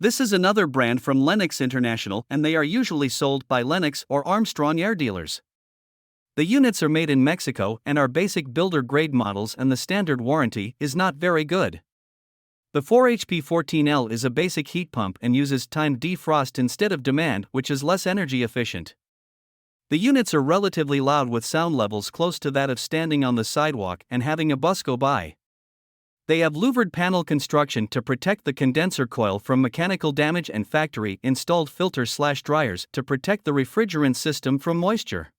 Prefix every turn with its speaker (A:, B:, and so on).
A: This is another brand from Lennox International, and they are usually sold by Lennox or Armstrong air dealers. The units are made in Mexico and are basic builder-grade models, and the standard warranty is not very good. The 4HP14L is a basic heat pump and uses timed defrost instead of demand, which is less energy efficient. The units are relatively loud with sound levels close to that of standing on the sidewalk and having a bus go by. They have louvered panel construction to protect the condenser coil from mechanical damage and factory-installed filters/dryers to protect the refrigerant system from moisture.